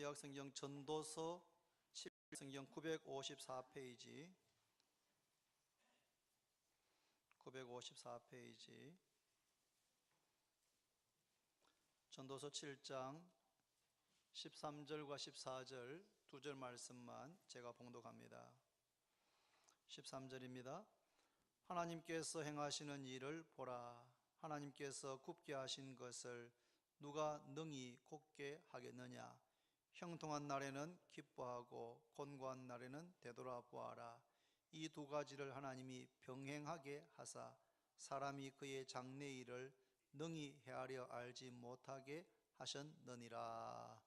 구약성경 전도서 7성경 954페이지 954페이지 전도서 7장 13절과 14절 두 절 말씀만 제가 봉독합니다. 13절입니다. 하나님께서 행하시는 일을 보라. 하나님께서 굽게 하신 것을 누가 능히 곧게 하겠느냐. 형통한 날에는 기뻐하고 곤고한 날에는 되돌아보아라. 이 두 가지를 하나님이 병행하게 하사 사람이 그의 장래일을 능히 헤아려 알지 못하게 하셨느니라.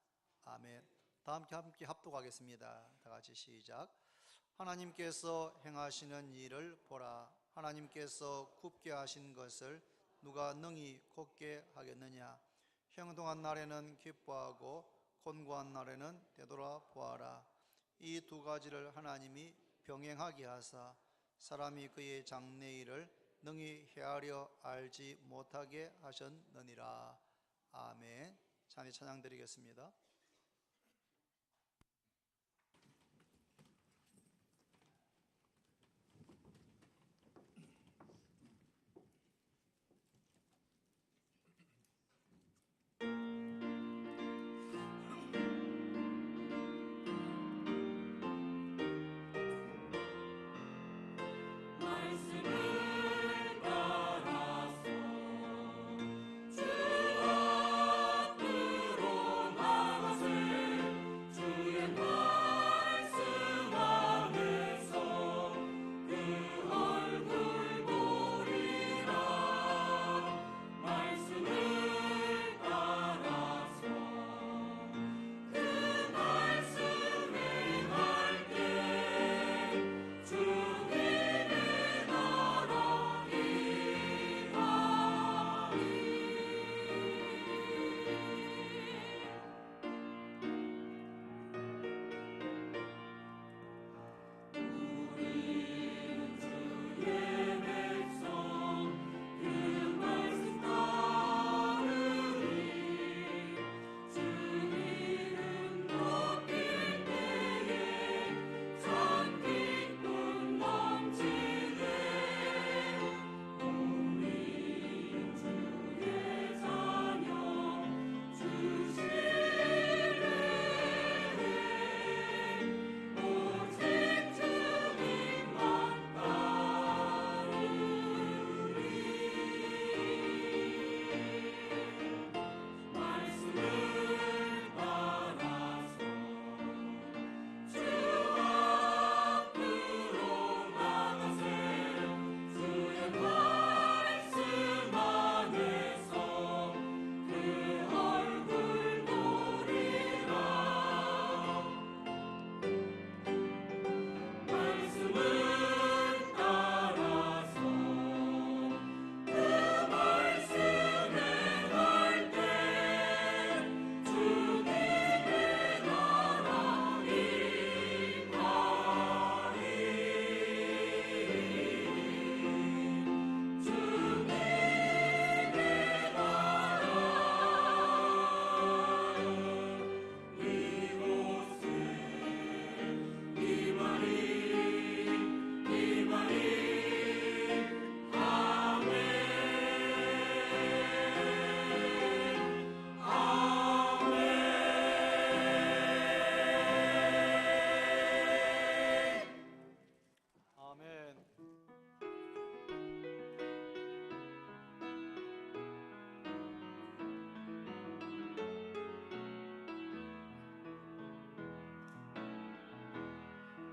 아멘. 다 함께 합독하겠습니다. 다 같이 시작. 하나님께서 행하시는 일을 보라. 하나님께서 굽게 하신 것을 누가 능히 곧게 하겠느냐. 형통한 날에는 기뻐하고 곤고한 날에는 되돌아보아라. 이 두 가지를 하나님이 병행하게 하사 사람이 그의 장래일을 능히 헤아려 알지 못하게 하셨느니라. 아멘. 찬이 찬양 드리겠습니다.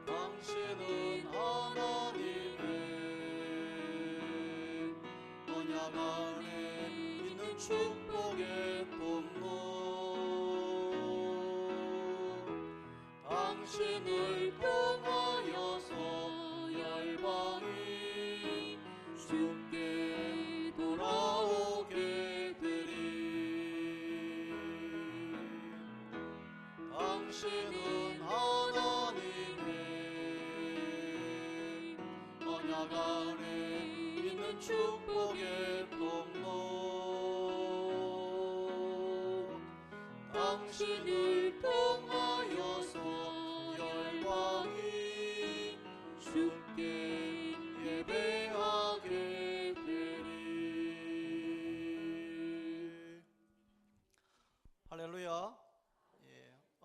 당신은 하나님의 언약 안에 있는 축복의 통로. 당신을 통하여서 열방이 주께 돌아오게 되리. 당신은 하나님의 언약 안에 있는 축복의 통로. 당신을 통하여서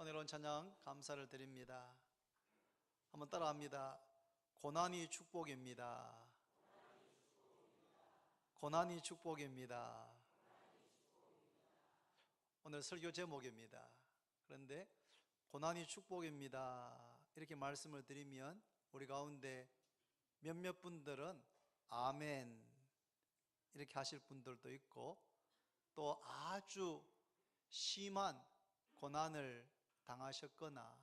은혜로운 찬양 감사를 드립니다. 한번 따라합니다. 고난이 축복입니다. 고난이 축복입니다. 오늘 설교 제목입니다. 그런데 고난이 축복입니다 이렇게 말씀을 드리면 우리 가운데 몇몇 분들은 아멘 이렇게 하실 분들도 있고, 또 아주 심한 고난을 당하셨거나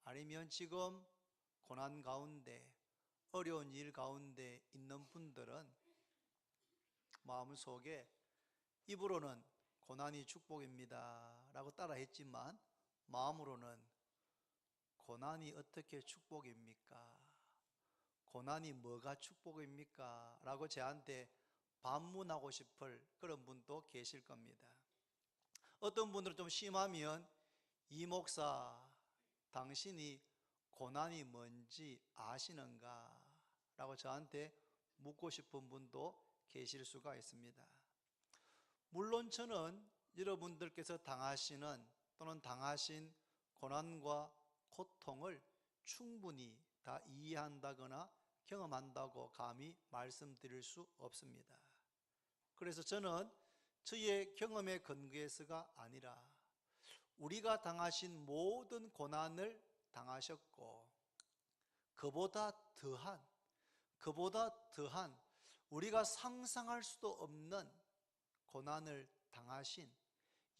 아니면 지금 고난 가운데 어려운 일 가운데 있는 분들은 마음속에 입으로는 고난이 축복입니다 라고 따라 했지만 마음으로는 고난이 어떻게 축복입니까? 고난이 뭐가 축복입니까? 라고 저한테 반문하고 싶을 그런 분도 계실 겁니다. 어떤 분들은 좀 심하면 이 목사, 당신이 고난이 뭔지 아시는가? 라고 저한테 묻고 싶은 분도 계실 수가 있습니다. 물론 저는 여러분들께서 당하시는 또는 당하신 고난과 고통을 충분히 다 이해한다거나 경험한다고 감히 말씀드릴 수 없습니다. 그래서 저는 저의 경험에 근거해서가 아니라 우리가 당하신 모든 고난을 당하셨고 그보다 더한 우리가 상상할 수도 없는 고난을 당하신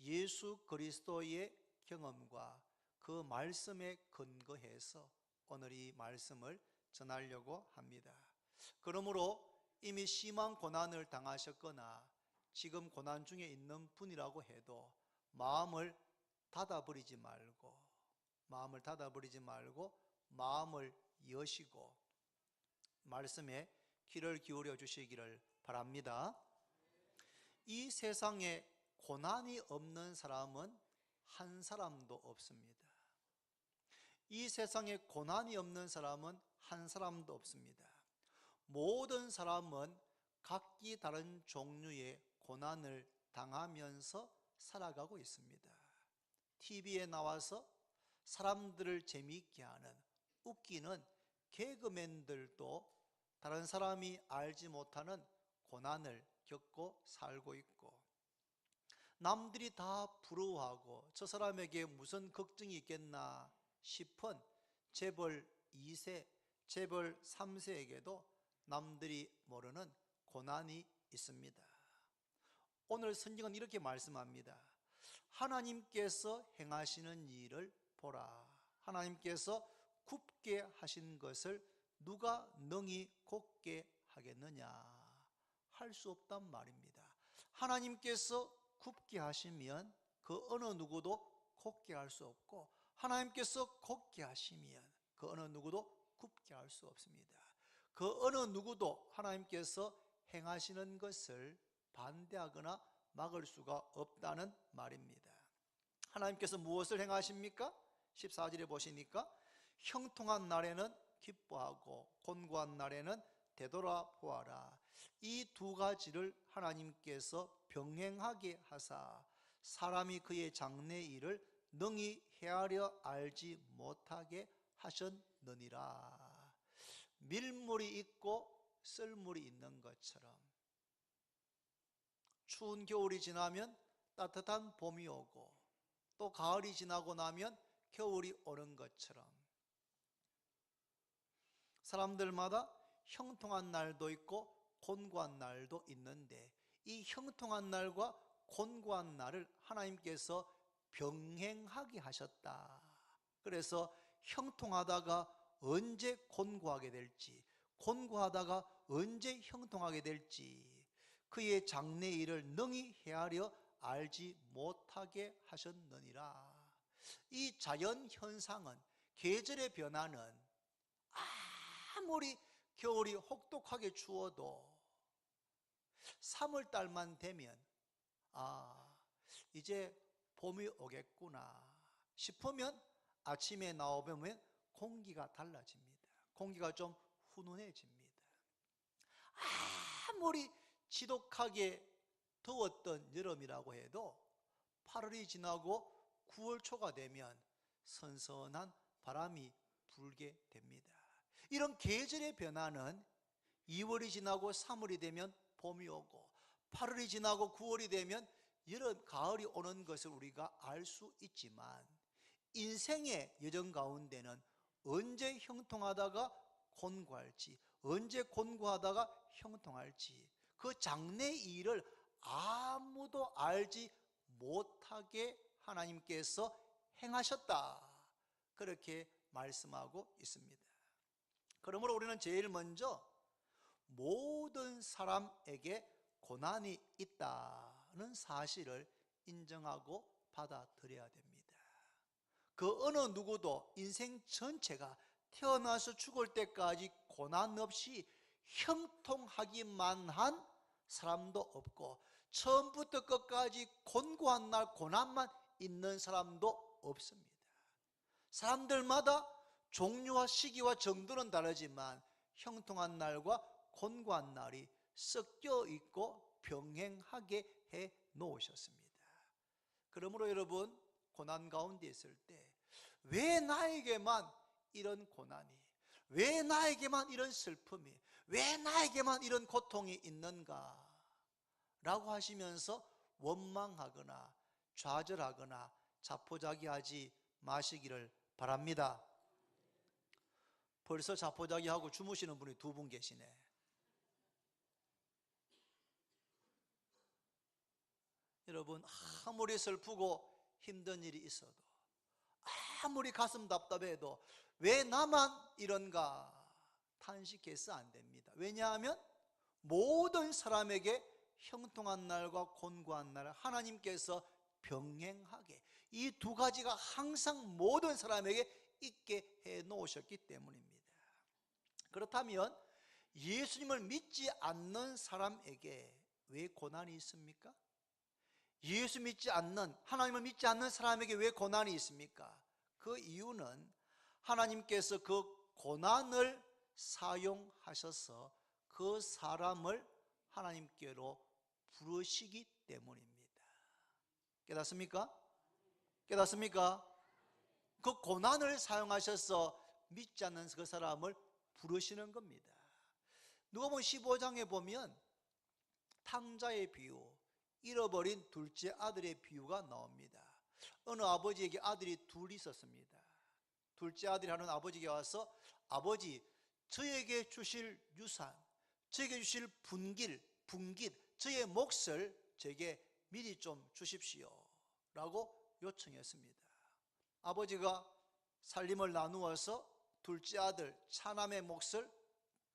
예수 그리스도의 경험과 그 말씀에 근거해서 오늘 이 말씀을 전하려고 합니다. 그러므로 이미 심한 고난을 당하셨거나 지금 고난 중에 있는 분이라고 해도 마음을 닫아버리지 말고 마음을 여시고 말씀에 귀를 기울여 주시기를 바랍니다. 이 세상에 고난이 없는 사람은 한 사람도 없습니다. 이 세상에 고난이 없는 사람은 한 사람도 없습니다. 모든 사람은 각기 다른 종류의 고난을 당하면서 살아가고 있습니다. TV에 나와서 사람들을 재미있게 하는 웃기는 개그맨들도 다른 사람이 알지 못하는 고난을 겪고 살고 있고, 남들이 다 부러워하고 저 사람에게 무슨 걱정이 있겠나 싶은 재벌 2세, 재벌 3세에게도 남들이 모르는 고난이 있습니다. 오늘 성경은 이렇게 말씀합니다. 하나님께서 행하시는 일을 보라. 하나님께서 굽게 하신 것을 누가 능히 곱게 하겠느냐? 할 수 없단 말입니다. 하나님께서 굽게 하시면 그 어느 누구도 곱게 할 수 없고, 하나님께서 곱게 하시면 그 어느 누구도 굽게 할 수 없습니다. 그 어느 누구도 하나님께서 행하시는 것을 반대하거나 막을 수가 없다는 말입니다. 하나님께서 무엇을 행하십니까? 14절에 보시니까 형통한 날에는 기뻐하고 곤고한 날에는 되돌아보아라. 이 두 가지를 하나님께서 병행하게 하사 사람이 그의 장래 일을 능히 헤아려 알지 못하게 하셨느니라. 밀물이 있고 썰물이 있는 것처럼 추운 겨울이 지나면 따뜻한 봄이 오고 또 가을이 지나고 나면 겨울이 오는 것처럼 사람들마다 형통한 날도 있고 곤고한 날도 있는데 이 형통한 날과 곤고한 날을 하나님께서 병행하게 하셨다. 그래서 형통하다가 언제 곤고하게 될지, 곤고하다가 언제 형통하게 될지 그의 장래 일을 능히 헤아려 알지 못하게 하셨느니라. 이 자연 현상은, 계절의 변화는 아무리 겨울이 혹독하게 추워도 3월 달만 되면 이제 봄이 오겠구나 싶으면 아침에 나와보면 공기가 달라집니다. 공기가 좀 훈훈해집니다. 아무리 지독하게 더웠던 여름이라고 해도 8월이 지나고 9월 초가 되면 선선한 바람이 불게 됩니다. 이런 계절의 변화는 2월이 지나고 3월이 되면 봄이 오고 8월이 지나고 9월이 되면 여름, 가을이 오는 것을 우리가 알 수 있지만 인생의 여정 가운데는 언제 형통하다가 곤고할지, 언제 곤고하다가 형통할지 그 장래의 일을 아무도 알지 못하게 하나님께서 행하셨다, 그렇게 말씀하고 있습니다. 그러므로 우리는 제일 먼저 모든 사람에게 고난이 있다는 사실을 인정하고 받아들여야 됩니다. 그 어느 누구도 인생 전체가 태어나서 죽을 때까지 고난 없이 형통하기만 한 사람도 없고 처음부터 끝까지 곤고한 날 고난만 있는 사람도 없습니다. 사람들마다 종류와 시기와 정도는 다르지만 형통한 날과 곤고한 날이 섞여 있고 병행하게 해 놓으셨습니다. 그러므로 여러분, 고난 가운데 있을 때 왜 나에게만 이런 고난이, 왜 나에게만 이런 슬픔이, 왜 나에게만 이런 고통이 있는가 라고 하시면서 원망하거나 좌절하거나 자포자기하지 마시기를 바랍니다. 벌써 자포자기하고 주무시는 분이 2분 계시네. 여러분, 아무리 슬프고 힘든 일이 있어도, 아무리 가슴 답답해도 왜 나만 이런가 탄식해서 안 됩니다. 왜냐하면 모든 사람에게 형통한 날과 곤고한 날 하나님께서 병행하게, 이 2가지가 항상 모든 사람에게 있게 해 놓으셨기 때문입니다. 그렇다면 예수님을 믿지 않는 사람에게 왜 고난이 있습니까? 예수 믿지 않는, 하나님을 믿지 않는 사람에게 왜 고난이 있습니까? 그 이유는 하나님께서 그 고난을 사용하셔서 그 사람을 하나님께로 부르시기 때문입니다. 깨닫습니까? 깨닫습니까? 그 고난을 사용하셔서 믿지 않는 그 사람을 부르시는 겁니다. 누가복음 15장에 보면 탕자의 비유, 잃어버린 둘째 아들의 비유가 나옵니다. 어느 아버지에게 아들이 2 있었습니다. 둘째 아들이 하는 아버지에게 와서, 아버지, 저에게 주실 유산, 저에게 주실 분깃, 저의 몫을 제게 미리 좀 주십시오 라고 요청했습니다. 아버지가 살림을 나누어서 둘째 아들 차남의 몫을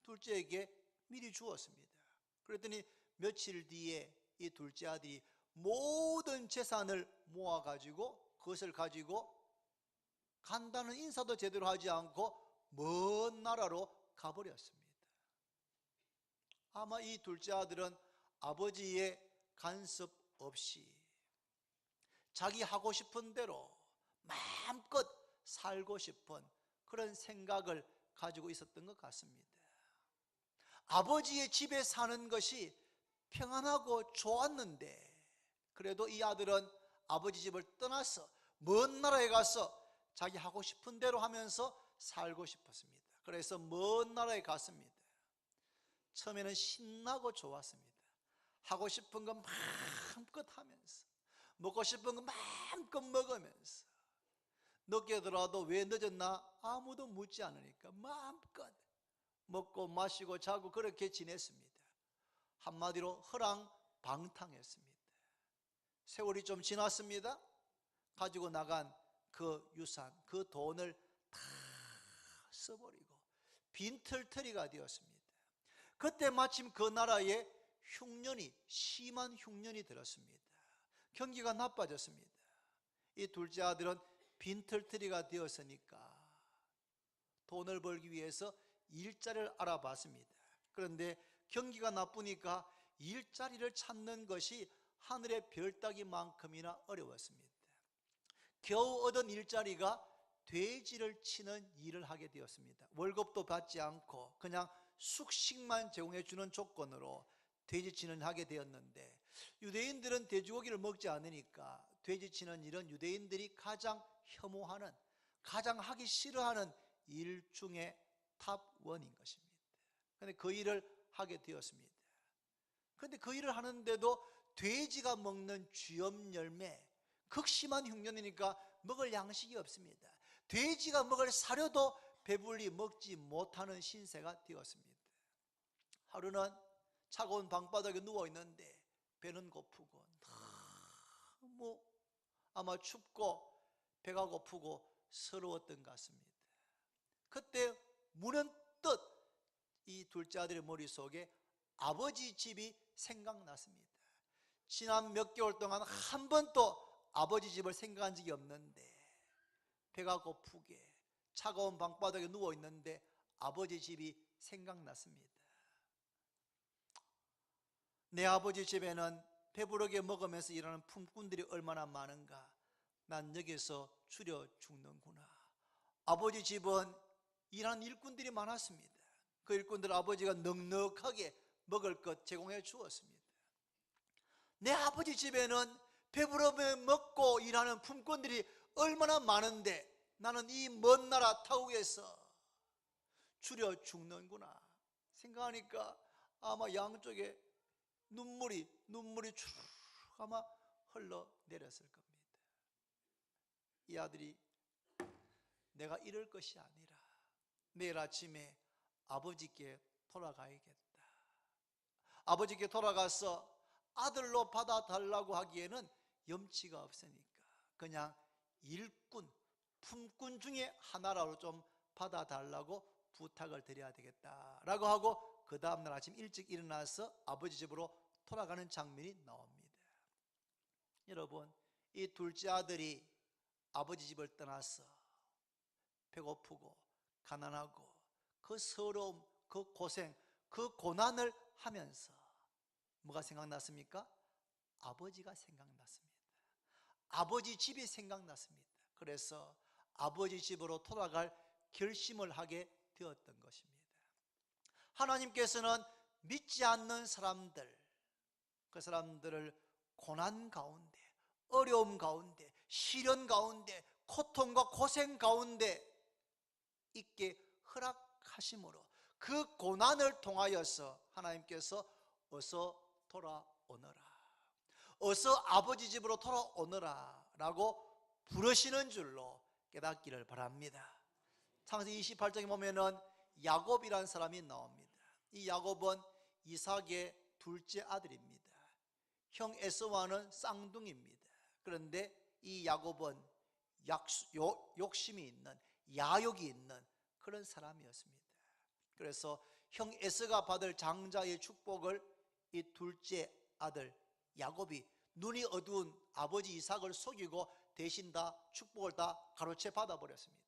둘째에게 미리 주었습니다. 그랬더니 며칠 뒤에 이 둘째 아들이 모든 재산을 모아가지고 그것을 가지고 간다는 인사도 제대로 하지 않고 먼 나라로 가버렸습니다. 아마 이 둘째 아들은 아버지의 간섭 없이 자기 하고 싶은 대로 마음껏 살고 싶은 그런 생각을 가지고 있었던 것 같습니다. 아버지의 집에 사는 것이 평안하고 좋았는데 그래도 이 아들은 아버지 집을 떠나서 먼 나라에 가서 자기 하고 싶은 대로 하면서 살고 싶었습니다. 그래서 먼 나라에 갔습니다. 처음에는 신나고 좋았습니다. 하고 싶은 건 마음껏 하면서, 먹고 싶은 건 마음껏 먹으면서, 늦게 들어와도 왜 늦었나 아무도 묻지 않으니까 마음껏 먹고 마시고 자고 그렇게 지냈습니다. 한마디로 허랑방탕했습니다. 세월이 좀 지났습니다. 가지고 나간 그 유산, 그 돈을 다 써버리고 빈털터리가 되었습니다. 그때 마침 그 나라에 흉년이, 심한 흉년이 들었습니다. 경기가 나빠졌습니다. 이 둘째 아들은 빈털터리가 되었으니까 돈을 벌기 위해서 일자리를 알아봤습니다. 그런데 경기가 나쁘니까 일자리를 찾는 것이 하늘의 별 따기만큼이나 어려웠습니다. 겨우 얻은 일자리가 돼지를 치는 일을 하게 되었습니다. 월급도 받지 않고 그냥 숙식만 제공해 주는 조건으로 돼지치는 하게 되었는데, 유대인들은 돼지고기를 먹지 않으니까 돼지치는 일은 유대인들이 가장 혐오하는, 가장 하기 싫어하는 일 중에 탑1인 것입니다. 그런데 그 일을 하게 되었습니다. 그런데 그 일을 하는데도 돼지가 먹는 쥐염 열매, 극심한 흉년이니까 먹을 양식이 없습니다. 돼지가 먹을 사료도 배불리 먹지 못하는 신세가 되었습니다. 하루는 차가운 방바닥에 누워있는데 배는 고프고 너무 아마 춥고 배가 고프고 서러웠던 것 같습니다. 그때 문은뜻 이 둘째 아들의 머릿속에 아버지 집이 생각났습니다. 지난 몇 개월 동안 한 번도 아버지 집을 생각한 적이 없는데 배가 고프게 차가운 방바닥에 누워있는데 아버지 집이 생각났습니다. 내 아버지 집에는 배부르게 먹으면서 일하는 품꾼들이 얼마나 많은가. 난 여기서 추려 죽는구나. 아버지 집은 일하는 일꾼들이 많았습니다. 그 일꾼들 아버지가 넉넉하게 먹을 것 제공해 주었습니다. 내 아버지 집에는 배부르게 먹고 일하는 품꾼들이 얼마나 많은데 나는 이 먼 나라 타국에서 추려 죽는구나 생각하니까 아마 양쪽에 눈물이 쭉 아마 흘러내렸을 겁니다. 이 아들이 내가 이럴 것이 아니라 내일 아침에 아버지께 돌아가야겠다. 아버지께 돌아가서 아들로 받아달라고 하기에는 염치가 없으니까 그냥 일꾼, 품꾼 중에 하나라도 좀 받아달라고 부탁을 드려야 되겠다라고 하고 그 다음날 아침 일찍 일어나서 아버지 집으로 돌아가는 장면이 나옵니다. 여러분, 이 둘째 아들이 아버지 집을 떠나서 배고프고 가난하고 그 서러움, 그 고생, 그 고난을 하면서 뭐가 생각났습니까? 아버지가 생각났습니다. 아버지 집이 생각났습니다. 그래서 아버지 집으로 돌아갈 결심을 하게 되었던 것입니다. 하나님께서는 믿지 않는 사람들, 그 사람들을 고난 가운데, 어려움 가운데, 시련 가운데, 고통과 고생 가운데 있게 허락하심으로 그 고난을 통하여서 하나님께서 어서 돌아오너라, 어서 아버지 집으로 돌아오너라 라고 부르시는 줄로 깨닫기를 바랍니다. 창세기 28장에 보면은 야곱이라는 사람이 나옵니다. 이 야곱은 이삭의 둘째 아들입니다. 형 에서와는 쌍둥이입니다. 그런데 이 야곱은 욕심이 있는, 야욕이 있는 그런 사람이었습니다. 그래서 형 에서가 받을 장자의 축복을 이 둘째 아들 야곱이 눈이 어두운 아버지 이삭을 속이고 대신 다 축복을 다 가로채 받아버렸습니다.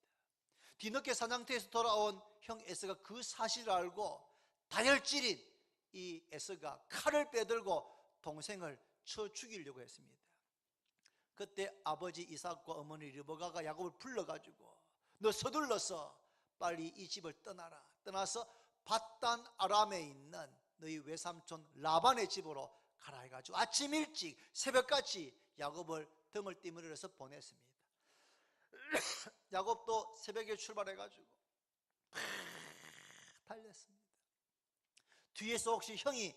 뒤늦게 사냥터에서 돌아온 형 에서가 그 사실을 알고 다혈질인 이 에서가 칼을 빼들고 동생을 쳐 죽이려고 했습니다. 그때 아버지 이삭과 어머니 르브가가 야곱을 불러가지고 너 서둘러서 빨리 이 집을 떠나라. 떠나서 밧단 아람에 있는 너희 외삼촌 라반의 집으로 가라 해가지고 아침 일찍 새벽같이 야곱을 등을 띠무려서 보냈습니다. 야곱도 새벽에 출발해가지고 달렸습니다. 뒤에서 혹시 형이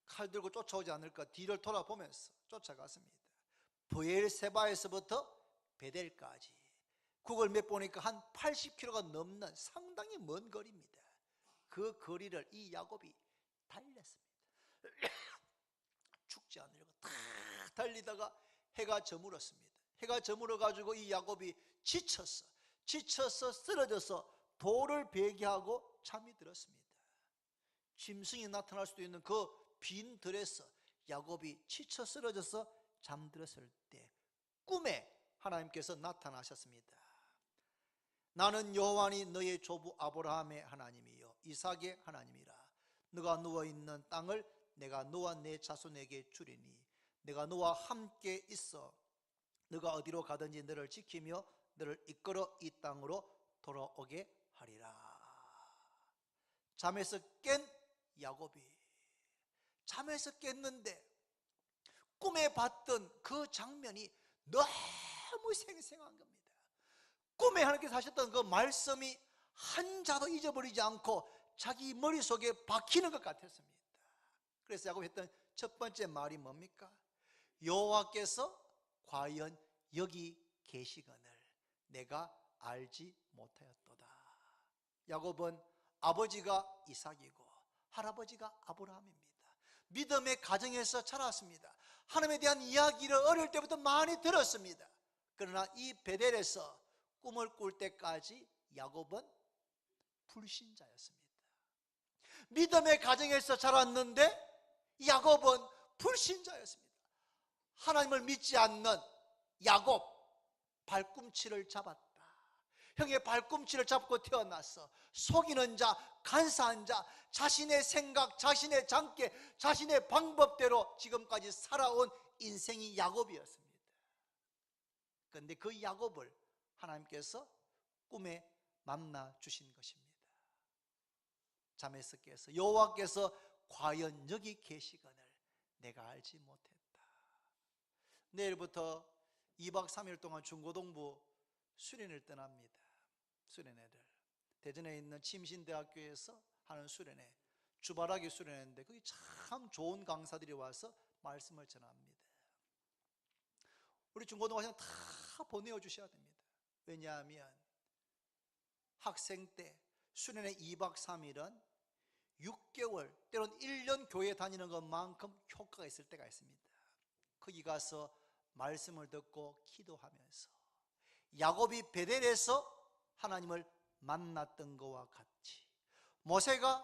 칼 들고 쫓아오지 않을까 뒤를 돌아보면서 쫓아갔습니다. 브엘세바에서부터 베델까지 구글 맵 보니까 한 80km가 넘는 상당히 먼 거리입니다. 그 거리를 이 야곱이 달렸습니다. 죽지 않으려고 다 달리다가 해가 저물었습니다. 해가 저물어 가지고 이 야곱이 지쳐서 쓰러져서 돌을 베개하고 잠이 들었습니다. 짐승이 나타날 수도 있는 그 빈 들에서 야곱이 지쳐 쓰러져서 잠들었을 때 꿈에 하나님께서 나타나셨습니다. 나는 여호와니 너의 조부 아브라함의 하나님이요 이삭의 하나님이라. 너가 누워있는 땅을 내가 너와 내 자손에게 주리니 내가 너와 함께 있어 너가 어디로 가든지 너를 지키며 너를 이끌어 이 땅으로 돌아오게 하리라. 잠에서 깬 야곱이 잠에서 깼는데 꿈에 봤던 그 장면이 너무 생생한 겁니다. 꿈에 하나님께서 하셨던 그 말씀이 한 자도 잊어버리지 않고 자기 머릿속에 박히는 것 같았습니다. 그래서 야곱이 했던 첫 번째 말이 뭡니까? 여호와께서 과연 여기 계시거늘 내가 알지 못하였도다. 야곱은 아버지가 이삭이고 할아버지가 아브라함입니다. 믿음의 가정에서 자랐습니다. 하나님에 대한 이야기를 어릴 때부터 많이 들었습니다. 그러나 이 베델에서 꿈을 꿀 때까지 야곱은 불신자였습니다. 믿음의 가정에서 자랐는데 야곱은 불신자였습니다. 하나님을 믿지 않는 야곱, 발꿈치를 잡았다. 형의 발꿈치를 잡고 태어났어. 속이는 자, 간사한 자, 자신의 생각, 자신의 장계, 자신의 방법대로 지금까지 살아온 인생이 야곱이었습니다. 그런데 그 야곱을 하나님께서 꿈에 만나 주신 것입니다. 잠에서 깨서 여호와께서 과연 여기 계시거늘 내가 알지 못했다. 내일부터 2박 3일 동안 중고등부 수련을 떠납니다. 수련회를 대전에 있는 침신대학교에서 하는 수련회, 주바라기 수련회인데 거기 참 좋은 강사들이 와서 말씀을 전합니다. 우리 중고등부 학생 다 보내어 주셔야 됩니다. 왜냐하면 학생 때 수련회 2박 3일은 6개월 때로는 1년 교회 다니는 것만큼 효과가 있을 때가 있습니다. 거기 가서 말씀을 듣고 기도하면서 야곱이 베델에서 하나님을 만났던 것과 같이 모세가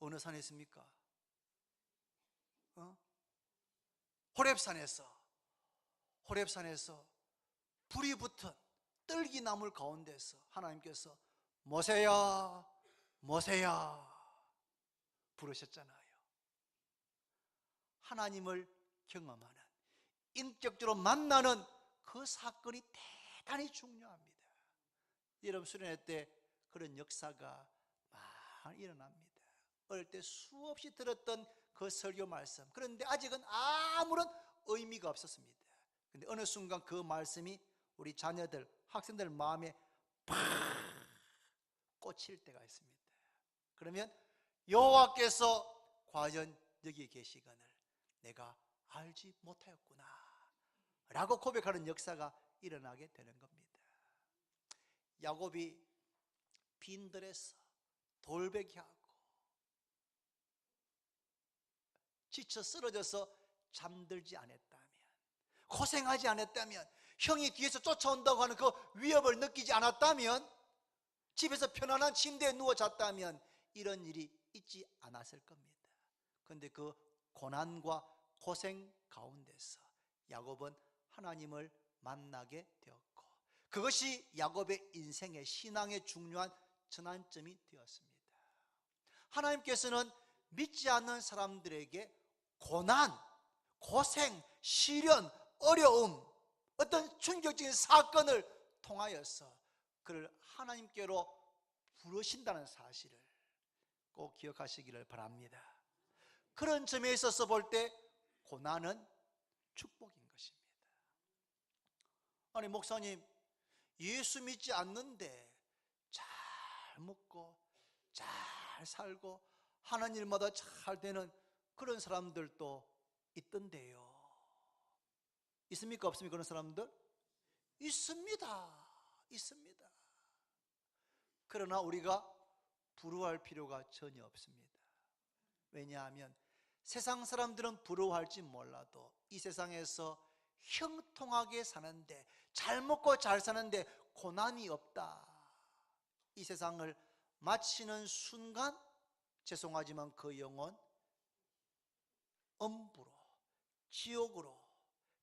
어느 산에 있습니까? 호렙산에서 불이 붙은 떨기나물 가운데서 하나님께서 모세야 모세야 부르셨잖아요. 하나님을 경험하는, 인격적으로 만나는 그 사건이 대단히 중요합니다. 여러분 수련회 때 그런 역사가 많이 일어납니다. 어릴 때 수없이 들었던 그 설교 말씀, 그런데 아직은 아무런 의미가 없었습니다. 그런데 어느 순간 그 말씀이 우리 자녀들, 학생들 마음에 팍 꽂힐 때가 있습니다. 그러면 여호와께서 과연 여기 계시거늘 내가 알지 못하였구나 라고 고백하는 역사가 일어나게 되는 겁니다. 야곱이 빈들에서 돌베기하고 지쳐 쓰러져서 잠들지 않았다면, 고생하지 않았다면, 형이 뒤에서 쫓아온다고 하는 그 위협을 느끼지 않았다면, 집에서 편안한 침대에 누워 잤다면 이런 일이 있지 않았을 겁니다. 그런데 그 고난과 고생 가운데서 야곱은 하나님을 만나게 되었고, 그것이 야곱의 인생의 신앙의 중요한 전환점이 되었습니다. 하나님께서는 믿지 않는 사람들에게 고난, 고생, 시련, 어려움, 어떤 충격적인 사건을 통하여서 그를 하나님께로 부르신다는 사실을 꼭 기억하시기를 바랍니다. 그런 점에 있어서 볼 때 고난은 축복인 것입니다. 아니 목사님, 예수 믿지 않는데 잘 먹고 잘 살고 하는 일마다 잘 되는 그런 사람들도 있던데요. 있습니까? 없습니까? 그런 사람들? 있습니다. 있습니다. 그러나 우리가 부러워할 필요가 전혀 없습니다. 왜냐하면 세상 사람들은 부러워할지 몰라도 이 세상에서 형통하게 사는데, 잘 먹고 잘 사는데 고난이 없다, 이 세상을 마치는 순간 죄송하지만 그 영혼 엄부로, 지옥으로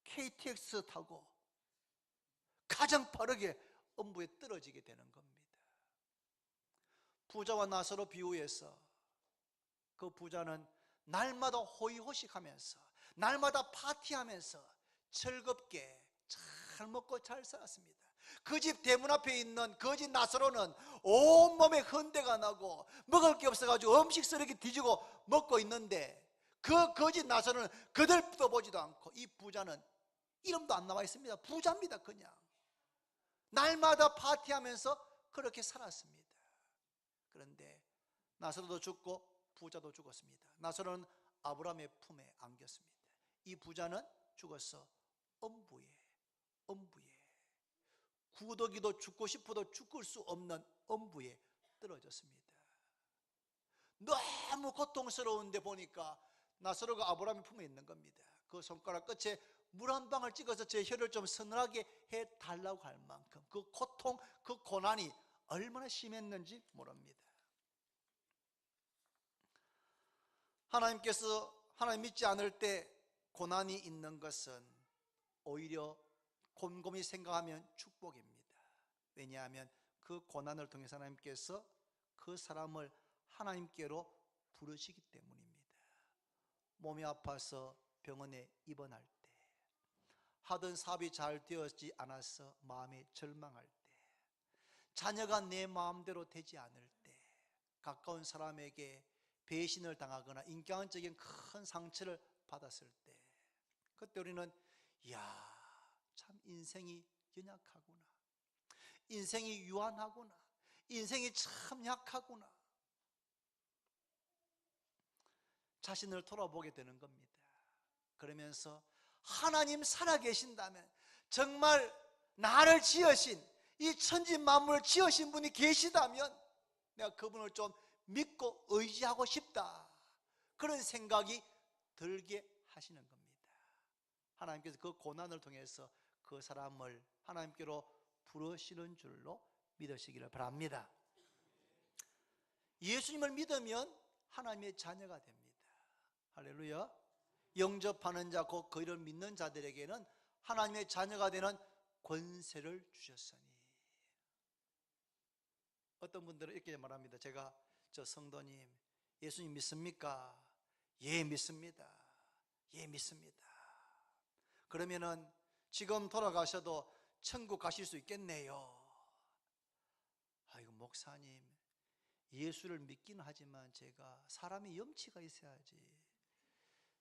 KTX 타고 가장 빠르게 엄부에 떨어지게 되는 겁니다. 부자와 나사로 비유해서 그 부자는 날마다 호의호식하면서 날마다 파티하면서 즐겁게 잘 먹고 잘 살았습니다. 그 집 대문 앞에 있는 그 집 나사로는 온몸에 흔대가 나고 먹을 게 없어가지고 음식 쓰레기 뒤지고 먹고 있는데, 그 거짓 나서는 그들도 보지도 않고, 이 부자는 이름도 안 나와 있습니다. 부자입니다. 그냥 날마다 파티하면서 그렇게 살았습니다. 그런데 나사로도 죽고 부자도 죽었습니다. 나사로는 아브라함의 품에 안겼습니다. 이 부자는 죽어서 엄부에 구더기도 죽고 싶어도 죽을 수 없는 엄부에 떨어졌습니다. 너무 고통스러운데 보니까 나사로가 아브라함의 품에 있는 겁니다. 그 손가락 끝에 물 한 방울 찍어서 제 혀를 좀 서늘하게 해달라고 할 만큼 그 고통, 그 고난이 얼마나 심했는지 모릅니다. 하나님 믿지 않을 때 고난이 있는 것은 오히려 곰곰이 생각하면 축복입니다. 왜냐하면 그 고난을 통해서 하나님께서 그 사람을 하나님께로 부르시기 때문입니다. 몸이 아파서 병원에 입원할 때, 하던 사업이 잘 되어지지 않아서 마음이 절망할 때, 자녀가 내 마음대로 되지 않을 때, 가까운 사람에게 배신을 당하거나 인격적인 큰 상처를 받았을 때, 그때 우리는 이야, 참 인생이 연약하구나, 인생이 유한하구나, 인생이 참 약하구나, 자신을 돌아보게 되는 겁니다. 그러면서 하나님 살아계신다면, 정말 나를 지으신, 이 천지 만물을 지으신 분이 계시다면 내가 그분을 좀 믿고 의지하고 싶다, 그런 생각이 들게 하시는 겁니다. 하나님께서 그 고난을 통해서 그 사람을 하나님께로 부르시는 줄로 믿으시기를 바랍니다. 예수님을 믿으면 하나님의 자녀가 됩니다. 할렐루야. 영접하는 자, 곧 그를 믿는 자들에게는 하나님의 자녀가 되는 권세를 주셨으니. 어떤 분들은 이렇게 말합니다. 제가, 저 성도님, 예수님 믿습니까? 예, 믿습니다. 예, 믿습니다. 그러면은 지금 돌아가셔도 천국 가실 수 있겠네요. 아이고, 목사님, 예수를 믿기는 하지만 제가 사람이 염치가 있어야지.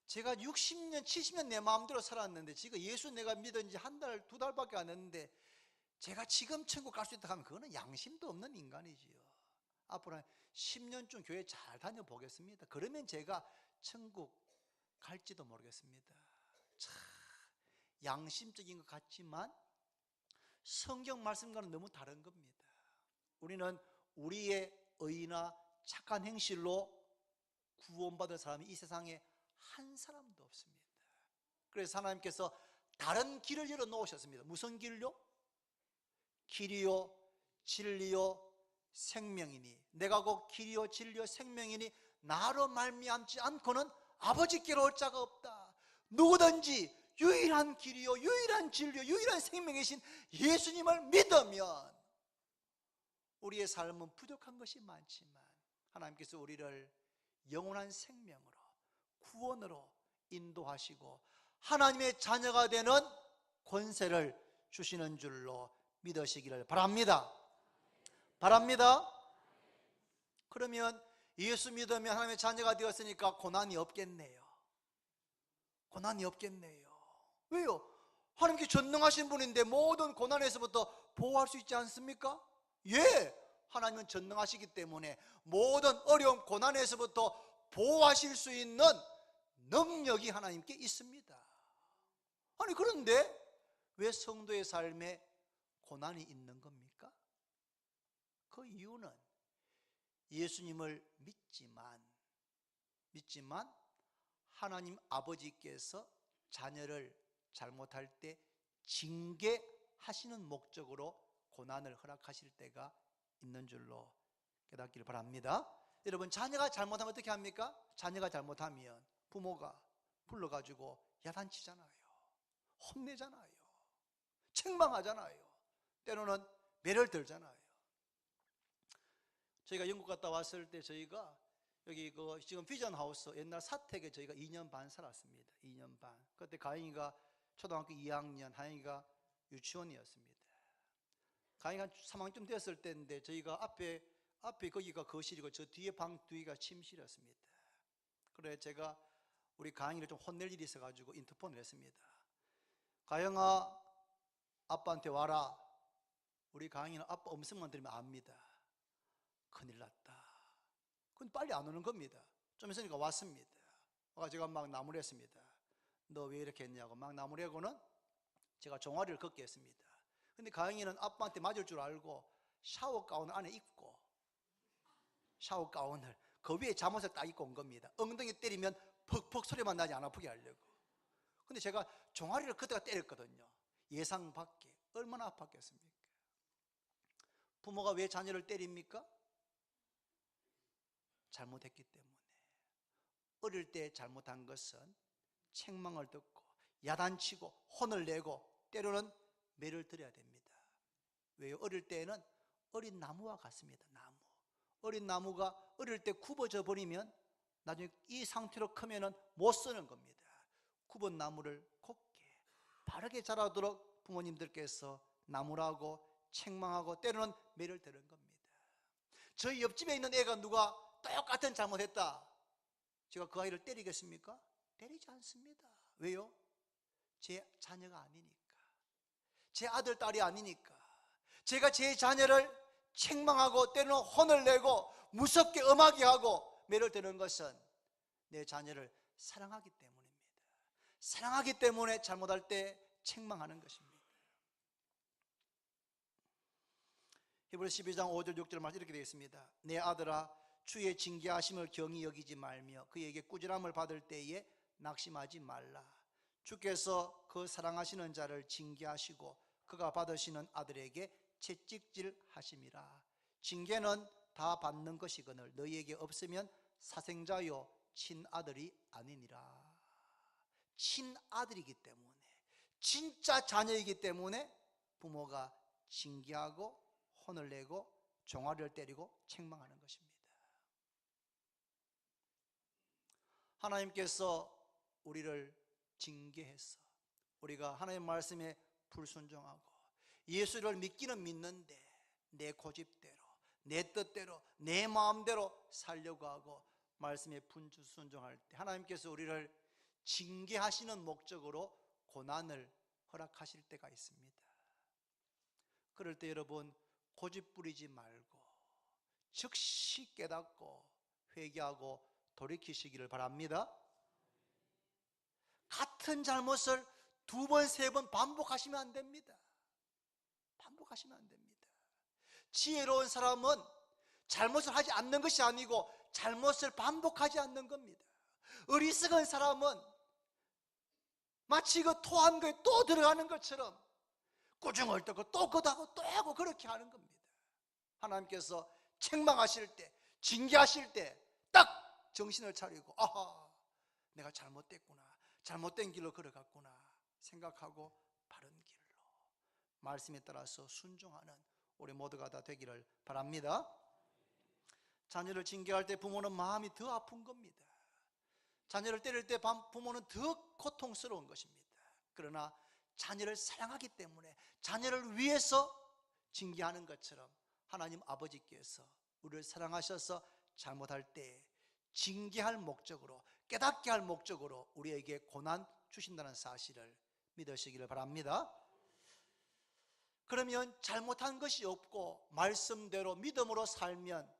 제가 60년, 70년 내 마음대로 살았는데 지금 예수 내가 믿은 지 한 달, 두 달밖에 안 됐는데 제가 지금 천국 갈 수 있다 하면 그거는 양심도 없는 인간이지요. 앞으로 한 10년쯤 교회 잘 다녀보겠습니다. 그러면 제가 천국 갈지도 모르겠습니다. 참 양심적인 것 같지만 성경 말씀과는 너무 다른 겁니다. 우리는 우리의 의나 착한 행실로 구원받은 사람이 이 세상에 한 사람도 없습니다. 그래서 하나님께서 다른 길을 열어 놓으셨습니다. 무슨 길요? 길이요 진리요 생명이니, 내가 곧 길이요 진리요 생명이니 나로 말미암지 않고는 아버지께로 올 자가 없다. 누구든지 유일한 길이요 유일한 진리요 유일한 생명이신 예수님을 믿으면 우리의 삶은 부족한 것이 많지만 하나님께서 우리를 영원한 생명으로, 구원으로 인도하시고 하나님의 자녀가 되는 권세를 주시는 줄로 믿으시기를 바랍니다. 바랍니다. 그러면 예수 믿으면 하나님의 자녀가 되었으니까 고난이 없겠네요. 고난이 없겠네요. 왜요? 하나님께 전능하신 분인데 모든 고난에서부터 보호할 수 있지 않습니까? 예! 하나님은 전능하시기 때문에 모든 어려움, 고난에서부터 보호하실 수 있는 능력이 하나님께 있습니다. 아니, 그런데 왜 성도의 삶에 고난이 있는 겁니까? 그 이유는 예수님을 믿지만 하나님 아버지께서 자녀를 잘못할 때 징계하시는 목적으로 고난을 허락하실 때가 있는 줄로 깨닫기를 바랍니다. 여러분, 자녀가 잘못하면 어떻게 합니까? 자녀가 잘못하면 부모가 불러가지고 야단치잖아요. 혼내잖아요. 책망하잖아요. 때로는 매를 들잖아요. 저희가 영국 갔다 왔을 때 저희가 여기 지금 비전하우스 옛날 사택에 저희가 2년 반 살았습니다. 2년 반. 그때 가인이가 초등학교 2학년, 하영이가 유치원이었습니다. 가인이가 3학년쯤 됐을 때인데 저희가 앞에 거기가 거실이고 저 뒤에 방 뒤가 침실이었습니다. 그래 제가 우리 가영이를 좀 혼낼 일이 있어가지고 인터폰을 했습니다. 가영아, 아빠한테 와라. 우리 가영이는 아빠 음성만 들으면 압니다. 큰일 났다. 근데 빨리 안 오는 겁니다. 좀 있으니까 왔습니다. 제가 막 나무랬습니다. 너 왜 이렇게 했냐고 막 나무래고는 제가 종아리를 걷게 했습니다. 근데 가영이는 아빠한테 맞을 줄 알고 샤워 가운을 안에 입고, 샤워 가운을 그 위에 잠옷을 딱 입고 온 겁니다. 엉덩이 때리면 퍽퍽 소리만 나지 안 아프게 하려고. 근데 제가 종아리를 그때가 때렸거든요. 예상 밖에. 얼마나 아팠겠습니까? 부모가 왜 자녀를 때립니까? 잘못했기 때문에. 어릴 때 잘못한 것은 책망을 듣고 야단치고 혼을 내고 때로는 매를 들여야 됩니다. 왜요? 어릴 때에는 어린 나무와 같습니다. 나무. 어린 나무가 어릴 때 굽어져 버리면 나중에 이 상태로 크면은 못 쓰는 겁니다. 굽은 나무를 곱게 바르게 자라도록 부모님들께서 나무라고 책망하고 때로는 매를 드는 겁니다. 저희 옆집에 있는 애가 누가 똑같은 잘못했다, 제가 그 아이를 때리겠습니까? 때리지 않습니다. 왜요? 제 자녀가 아니니까. 제 아들, 딸이 아니니까. 제가 제 자녀를 책망하고 때로는 혼을 내고 무섭게 엄하게 하고 매를 드는 것은 내 자녀를 사랑하기 때문입니다. 사랑하기 때문에 잘못할 때 책망하는 것입니다. 히브리서 12장 5절 6절 말씀 이렇게 되어 있습니다. 내 아들아, 주의 징계하심을 경히 여기지 말며 그에게 꾸지람을 받을 때에 낙심하지 말라. 주께서 그 사랑하시는 자를 징계하시고 그가 받으시는 아들에게 채찍질 하심이라. 징계는 다 받는 것이거늘 너희에게 없으면 사생자요 친아들이 아니니라. 친아들이기 때문에, 진짜 자녀이기 때문에 부모가 징계하고 혼을 내고 종아리를 때리고 책망하는 것입니다. 하나님께서 우리를 징계해서 우리가 하나님 말씀에 불순종하고 예수를 믿기는 믿는데 내 고집대로, 내 뜻대로, 내 마음대로 살려고 하고 말씀에 불순종할 때 하나님께서 우리를 징계하시는 목적으로 고난을 허락하실 때가 있습니다. 그럴 때 여러분, 고집 부리지 말고 즉시 깨닫고 회개하고 돌이키시기를 바랍니다. 같은 잘못을 두 번, 세 번 반복하시면 안 됩니다. 반복하시면 안 됩니다. 지혜로운 사람은 잘못을 하지 않는 것이 아니고 잘못을 반복하지 않는 겁니다. 어리석은 사람은 마치 그 토한 거에 또 들어가는 것처럼 꾸중을 듣고 또 그다고 또 하고 그렇게 하는 겁니다. 하나님께서 책망하실 때, 징계하실 때 딱 정신을 차리고 아하, 내가 잘못됐구나, 잘못된 길로 걸어갔구나 생각하고 바른 길로 말씀에 따라서 순종하는 우리 모두가 다 되기를 바랍니다. 자녀를 징계할 때 부모는 마음이 더 아픈 겁니다. 자녀를 때릴 때 부모는 더 고통스러운 것입니다. 그러나 자녀를 사랑하기 때문에 자녀를 위해서 징계하는 것처럼 하나님 아버지께서 우리를 사랑하셔서 잘못할 때 징계할 목적으로, 깨닫게 할 목적으로 우리에게 고난 주신다는 사실을 믿으시기를 바랍니다. 그러면 잘못한 것이 없고 말씀대로 믿음으로 살면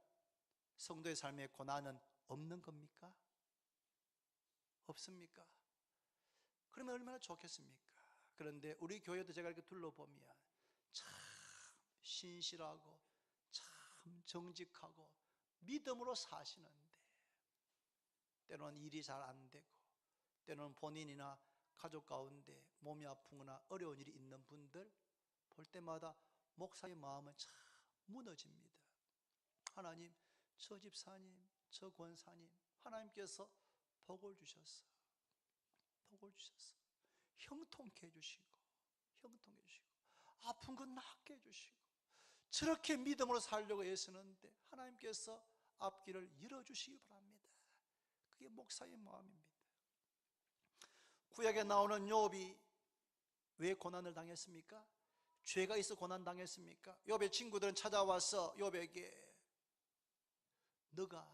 성도의 삶에 고난은 없는 겁니까? 없습니까? 그러면 얼마나 좋겠습니까? 그런데 우리 교회도 제가 이렇게 둘러보면 참 신실하고 참 정직하고 믿음으로 사시는데 때로는 일이 잘 안 되고 때로는 본인이나 가족 가운데 몸이 아프거나 어려운 일이 있는 분들 볼 때마다 목사의 마음은 참 무너집니다. 하나님, 저 집사님, 저 권사님 하나님께서 복을 주셨어. 복을 주셨어. 형통케 해주시고 형통케 해주시고 아픈 건 낫게 해주시고 저렇게 믿음으로 살려고 애쓰는데 하나님께서 앞길을 열어주시기 바랍니다. 그게 목사의 마음입니다. 구약에 나오는 욥이 왜 고난을 당했습니까? 죄가 있어 고난 당했습니까? 욥의 친구들은 찾아와서 욥에게 너가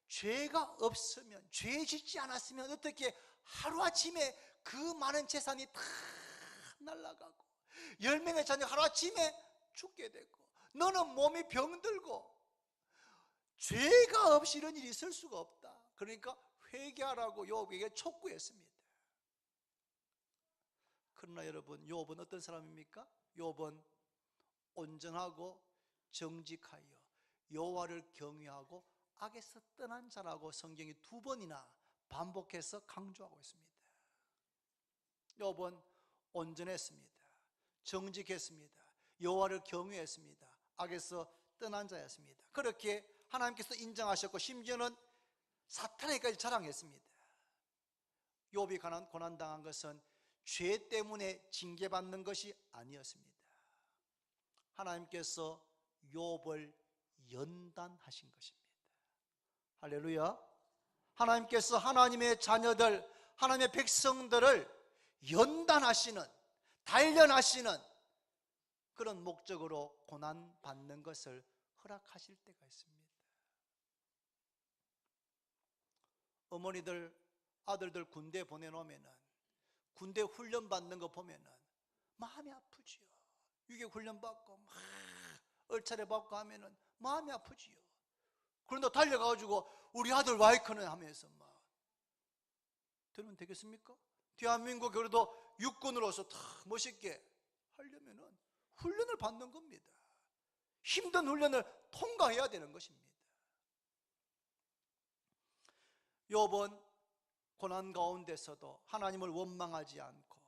죄가 없으면, 죄 짓지 않았으면 어떻게 하루아침에 그 많은 재산이 다 날아가고 10명의 자녀 하루아침에 죽게 되고 너는 몸이 병들고 죄가 없이 이런 일이 있을 수가 없다. 그러니까 회개하라고 욥에게 촉구했습니다. 그러나 여러분, 욥은 어떤 사람입니까? 욥은 온전하고 정직하여 여호와를 경외하고 악에서 떠난 자라고 성경이 2번이나 반복해서 강조하고 있습니다. 욥은 온전했습니다. 정직했습니다. 여호와를 경외했습니다. 악에서 떠난 자였습니다. 그렇게 하나님께서 인정하셨고 심지어는 사탄에게까지 자랑했습니다. 욥이 고난당한 것은 죄 때문에 징계받는 것이 아니었습니다. 하나님께서 욥을 연단하신 것입니다. 할렐루야. 하나님께서 하나님의 자녀들, 하나님의 백성들을 연단하시는, 단련하시는 그런 목적으로 고난받는 것을 허락하실 때가 있습니다. 어머니들, 아들들 군대 보내놓으면은 군대 훈련 받는 거 보면은 마음이 아프지요. 유격 훈련 받고 막 얼차례 받고 하면은 마음이 아프지요. 그런데 달려가지고 우리 아들 와이크는 하면서 막 되면 되겠습니까? 대한민국 그래도 육군으로서 다 멋있게 하려면은 훈련을 받는 겁니다. 힘든 훈련을 통과해야 되는 것입니다. 욥은 고난 가운데서도 하나님을 원망하지 않고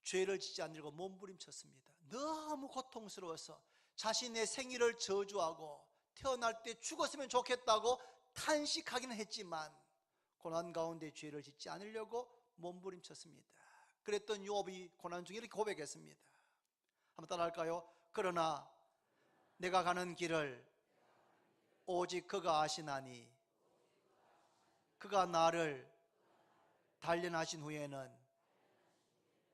죄를 짓지 않으려고 몸부림쳤습니다. 너무 고통스러워서 자신의 생일을 저주하고 태어날 때 죽었으면 좋겠다고 탄식하기는 했지만 고난 가운데 죄를 짓지 않으려고 몸부림쳤습니다. 그랬던 욥이 고난 중에 이렇게 고백했습니다. 한번 따라할까요? 그러나 내가 가는 길을 오직 그가 아시나니 그가 나를 단련하신 후에는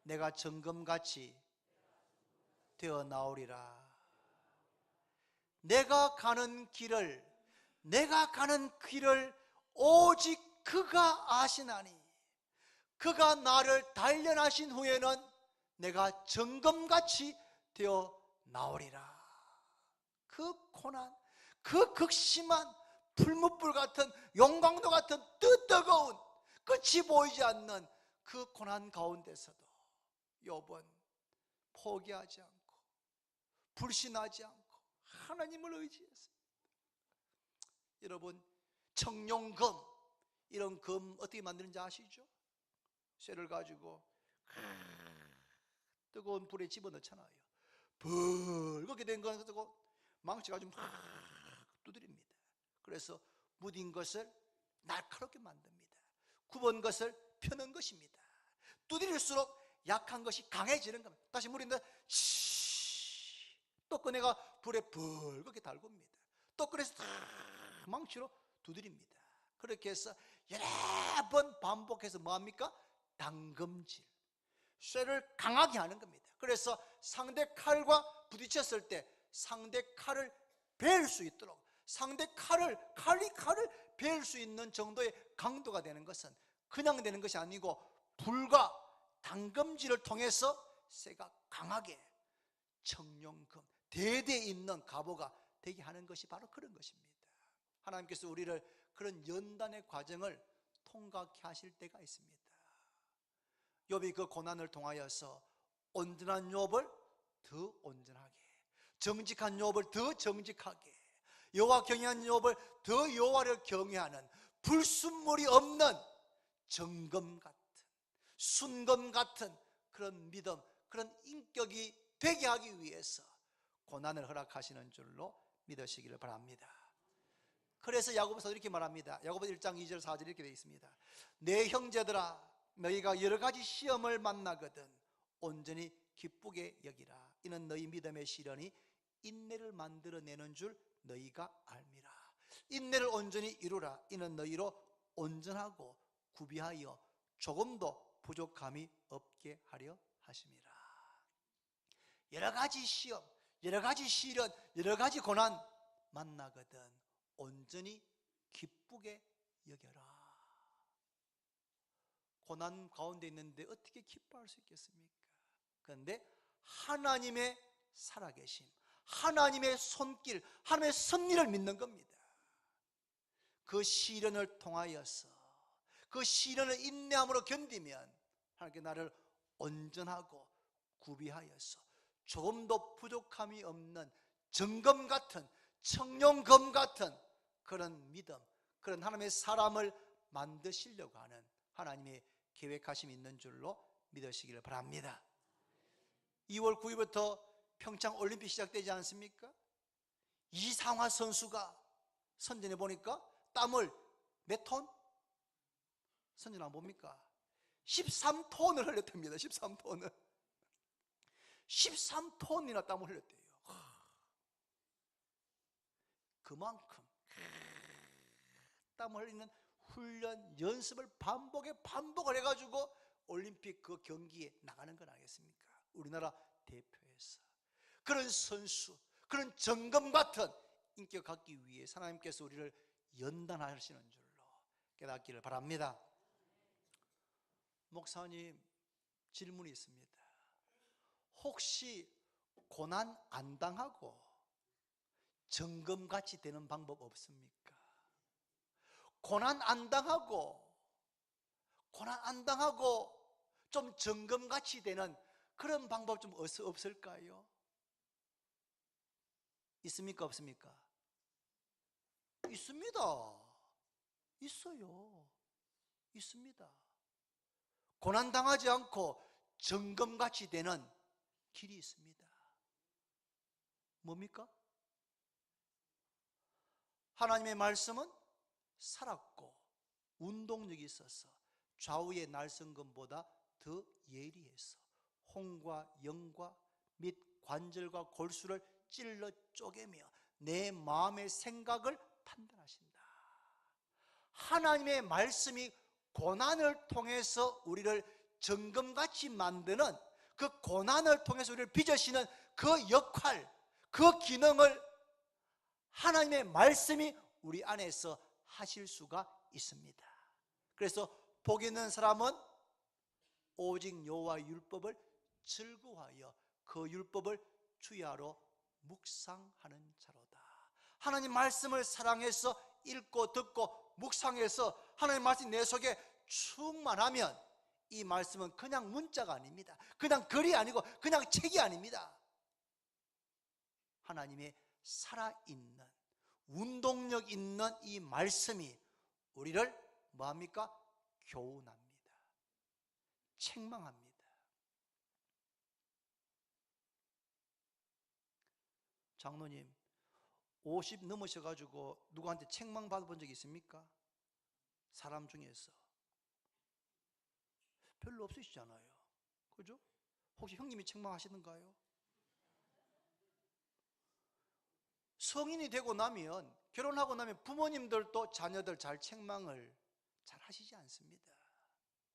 내가 정금같이 되어 나오리라. 내가 가는 길을 오직 그가 아시나니 그가 나를 단련하신 후에는 내가 정금같이 되어 나오리라. 그 고난, 그 극심한 풀무불 같은 용광로 같은 뜨거운 끝이 보이지 않는 그 고난 가운데서도 욥은 포기하지 않고 불신하지 않고 하나님을 의지했습니다. 여러분, 청룡금, 이런 금 어떻게 만드는지 아시죠? 쇠를 가지고 뜨거운 불에 집어넣잖아요. 붉게 된 거 가지고 망치 가지고 막 두드립니다. 그래서 무딘 것을 날카롭게 만듭니다. 굽은 것을 펴는 것입니다. 두드릴수록 약한 것이 강해지는 겁니다. 다시 물인데 또 꺼내가 불에 붉게 달굽니다. 또 그래서 망치로 두드립니다. 그렇게 해서 여러 번 반복해서 뭐합니까? 당금질, 쇠를 강하게 하는 겁니다. 그래서 상대 칼과 부딪혔을 때 상대 칼을 베일 수 있도록, 상대 칼을 베일 수 있는 정도의 강도가 되는 것은 그냥 되는 것이 아니고 불과 당금질을 통해서 쇠가 강하게 청룡금, 대대에 있는 갑오가 되게 하는 것이 바로 그런 것입니다. 하나님께서 우리를 그런 연단의 과정을 통과케 하실 때가 있습니다. 욥이 그 고난을 통하여서 온전한 욥을 더 온전하게, 정직한 욥을 더 정직하게, 여호와 경외하는 욥을 더 여호와를 경외하는 불순물이 없는 정금 같은, 순금 같은 그런 믿음, 그런 인격이 되게 하기 위해서 고난을 허락하시는 줄로 믿으시기를 바랍니다. 그래서 야고보서 이렇게 말합니다. 야고보 1장 2절 4절 이렇게 되어 있습니다. 내 형제들아, 너희가 여러 가지 시험을 만나거든 온전히 기쁘게 여기라. 이는 너희 믿음의 시련이 인내를 만들어내는 줄 너희가 알미라. 인내를 온전히 이루라. 이는 너희로 온전하고 구비하여 조금도 부족함이 없게 하려 하심이라. 여러 가지 시험, 여러 가지 시련, 여러 가지 고난 만나거든 온전히 기쁘게 여겨라. 고난 가운데 있는데 어떻게 기뻐할 수 있겠습니까? 그런데 하나님의 살아계심, 하나님의 손길, 하나님의 섭리를 믿는 겁니다. 그 시련을 통하여서, 그 시련을 인내함으로 견디면 하나님께 나를 온전하고 구비하여서 조금도 부족함이 없는 정금 같은, 청룡검 같은 그런 믿음, 그런 하나님의 사람을 만드시려고 하는 하나님의 계획하심이 있는 줄로 믿으시기를 바랍니다. 2월 9일부터 평창 올림픽 시작되지 않습니까? 이상화 선수가 선전해 보니까 땀을 몇 톤? 선전 안 봅니까? 13톤을 흘렸답니다. 13톤을 13톤이나 땀을 흘렸대요. 그만큼 땀을 흘리는 훈련, 연습을 반복을 해가지고 올림픽 그 경기에 나가는 건 아니겠습니까? 우리나라 대표에서 그런 선수, 그런 정금 같은 인격 갖기 위해 하나님께서 우리를 연단하시는 줄로 깨닫기를 바랍니다. 목사님, 질문이 있습니다. 혹시 고난 안 당하고 정금같이 되는 방법 없습니까? 고난 안 당하고 좀 정금같이 되는 그런 방법 좀 없을까요? 있습니까? 없습니까? 있습니다. 있어요. 있습니다. 고난 당하지 않고 정금같이 되는 길이 있습니다. 뭡니까? 하나님의 말씀은 살았고 운동력이 있어서 좌우의 날성금보다 더 예리해서 홍과 영과 및 관절과 골수를 찔러 쪼개며 내 마음의 생각을 판단하신다. 하나님의 말씀이 고난을 통해서 우리를 정금같이 만드는, 그 고난을 통해서 우리를 빚으시는 그 역할, 그 기능을 하나님의 말씀이 우리 안에서 하실 수가 있습니다. 그래서 복 있는 사람은 오직 여호와 율법을 즐거워하여 그 율법을 주야로 묵상하는 자로다. 하나님 말씀을 사랑해서 읽고 듣고 묵상해서 하나님 말씀이 내 속에 충만하면 이 말씀은 그냥 문자가 아닙니다. 그냥 글이 아니고 그냥 책이 아닙니다. 하나님의 살아있는 운동력 있는 이 말씀이 우리를 뭐합니까? 교훈합니다. 책망합니다. 장로님, 50 넘으셔가지고 누구한테 책망 받아본 적 있습니까? 사람 중에서 별로 없으시잖아요. 그죠? 혹시 형님이 책망하시는가요? 성인이 되고 나면, 결혼하고 나면 부모님들도 자녀들 잘 책망을 잘 하시지 않습니다.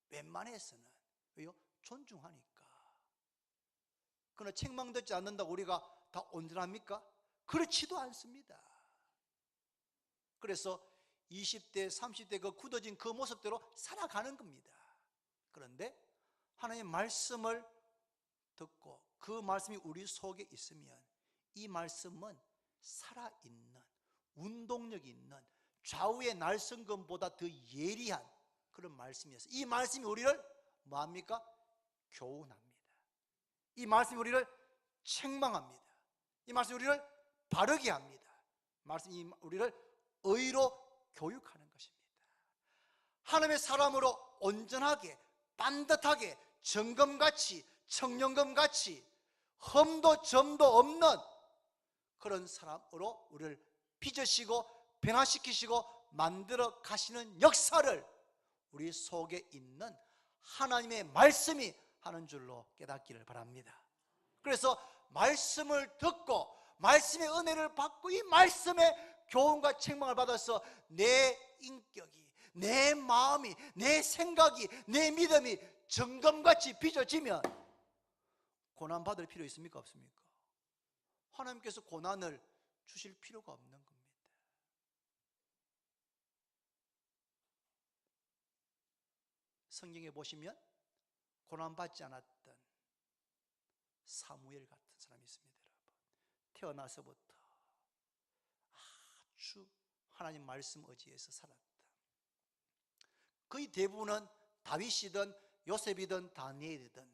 웬만해서는. 왜요? 존중하니까. 그러나 책망 듣지 않는다고 우리가 다 온전합니까? 그렇지도 않습니다. 그래서 20대, 30대 그 굳어진 그 모습대로 살아가는 겁니다. 그런데 하나님의 말씀을 듣고 그 말씀이 우리 속에 있으면 이 말씀은 살아있는, 운동력이 있는, 좌우의 날성금보다 더 예리한 그런 말씀이어서 이 말씀이 우리를 뭐합니까? 교훈합니다. 이 말씀이 우리를 책망합니다. 이 말씀이 우리를 바르게 합니다. 말씀이 우리를 의로 교육하는 것입니다. 하나님의 사람으로 온전하게, 반듯하게, 정금같이, 청룡금같이 흠도 점도 없는 그런 사람으로 우리를 빚으시고 변화시키시고 만들어 가시는 역사를 우리 속에 있는 하나님의 말씀이 하는 줄로 깨닫기를 바랍니다. 그래서 말씀을 듣고 말씀의 은혜를 받고 이 말씀의 교훈과 책망을 받아서 내 인격이, 내 마음이, 내 생각이, 내 믿음이 정금같이 빚어지면 고난받을 필요 있습니까? 없습니까? 하나님께서 고난을 주실 필요가 없는 겁니다. 성경에 보시면 고난받지 않았던 사무엘 같은 사람이 있습니다. 여러분, 태어나서부터 아주 하나님 말씀 의지에서 살았다. 거의 대부분은 다윗이든 요셉이든 다니엘이든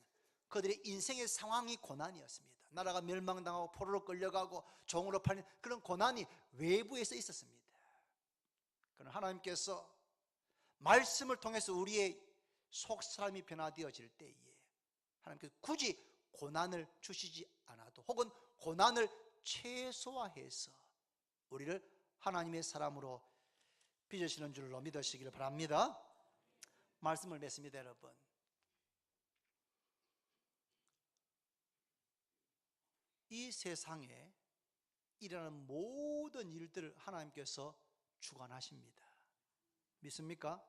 그들의 인생의 상황이 고난이었습니다. 나라가 멸망당하고 포로로 끌려가고 종으로 팔린 그런 고난이 외부에서 있었습니다. 그러나 하나님께서 말씀을 통해서 우리의 속사람이 변화되어질 때에 하나님께서 굳이 고난을 주시지 않아도, 혹은 고난을 최소화해서 우리를 하나님의 사람으로 빚으시는 줄로 믿으시기를 바랍니다. 말씀을 맺습니다. 여러분, 이 세상에 일어나는 모든 일들을 하나님께서 주관하십니다. 믿습니까?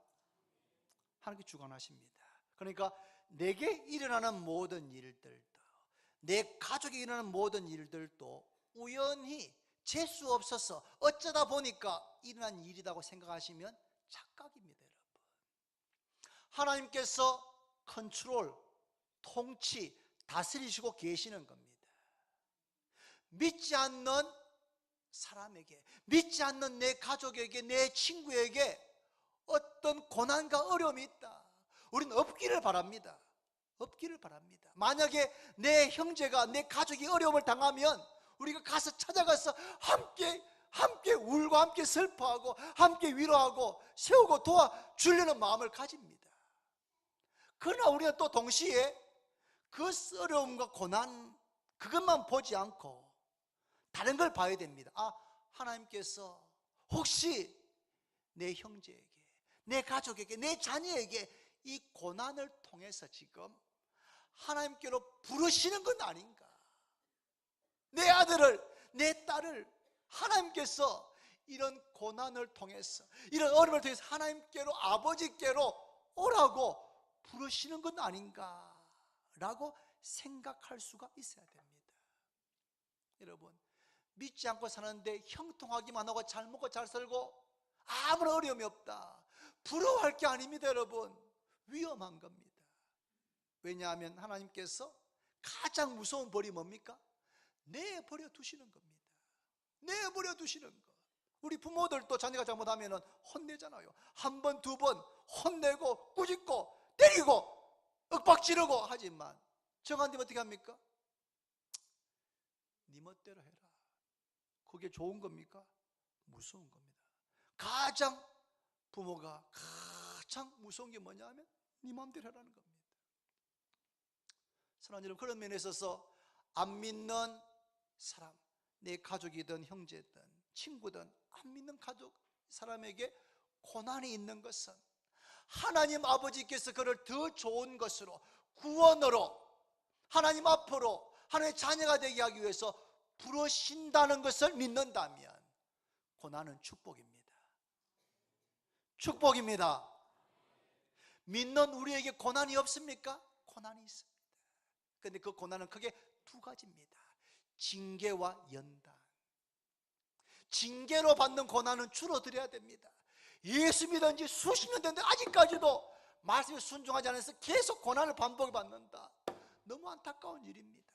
하나님께 주관하십니다. 그러니까 내게 일어나는 모든 일들도, 내 가족에 일어나는 모든 일들도 우연히 재수 없어서 어쩌다 보니까 일어난 일이라고 생각하시면 착각입니다. 여러분, 하나님께서 컨트롤, 통치, 다스리시고 계시는 겁니다. 믿지 않는 사람에게, 믿지 않는 내 가족에게, 내 친구에게 어떤 고난과 어려움이 있다, 우리는 없기를 바랍니다. 없기를 바랍니다. 만약에 내 형제가, 내 가족이 어려움을 당하면 우리가 가서 찾아가서 함께 울고 함께 슬퍼하고 함께 위로하고 세우고 도와주려는 마음을 가집니다. 그러나 우리가 또 동시에 그 어려움과 고난 그것만 보지 않고 다른 걸 봐야 됩니다. 하나님께서 혹시 내 형제에게, 내 가족에게, 내 자녀에게 이 고난을 통해서 지금 하나님께로 부르시는 건 아닌가? 내 아들을, 내 딸을 하나님께서 이런 고난을 통해서, 이런 어려움을 통해서 하나님께로, 아버지께로 오라고 부르시는 건 아닌가? 라고 생각할 수가 있어야 됩니다. 여러분, 믿지 않고 사는데 형통하기만 하고 잘 먹고 잘 살고 아무런 어려움이 없다, 부러워할 게 아닙니다. 여러분, 위험한 겁니다. 왜냐하면 하나님께서 가장 무서운 벌이 뭡니까? 내버려 두시는 겁니다. 내버려 두시는 것. 우리 부모들도 자녀가 잘못하면 혼내잖아요. 한 번, 두 번 혼내고 꾸짖고 때리고 윽박지르고 하지만 정한님 어떻게 합니까? 네 멋대로 해라. 그게 좋은 겁니까? 무서운 겁니다. 가장 부모가 가장 무서운 게 뭐냐 하면 네 마음대로 하라는 겁니다. 사랑하는 여러분, 그런 면에 있어서 안 믿는 사람, 내 가족이든 형제든 친구든 안 믿는 가족 사람에게 고난이 있는 것은 하나님 아버지께서 그를 더 좋은 것으로, 구원으로, 하나님 앞으로 하나님의 자녀가 되게 하기 위해서 부르신다는 것을 믿는다면 고난은 축복입니다. 축복입니다. 믿는 우리에게 고난이 없습니까? 고난이 있습니다. 그런데 그 고난은 크게 두 가지입니다. 징계와 연단. 징계로 받는 고난은 줄어들어야 됩니다. 예수 믿은 지 수십 년 됐는데 아직까지도 말씀에 순종하지 않아서 계속 고난을 반복받는다. 너무 안타까운 일입니다.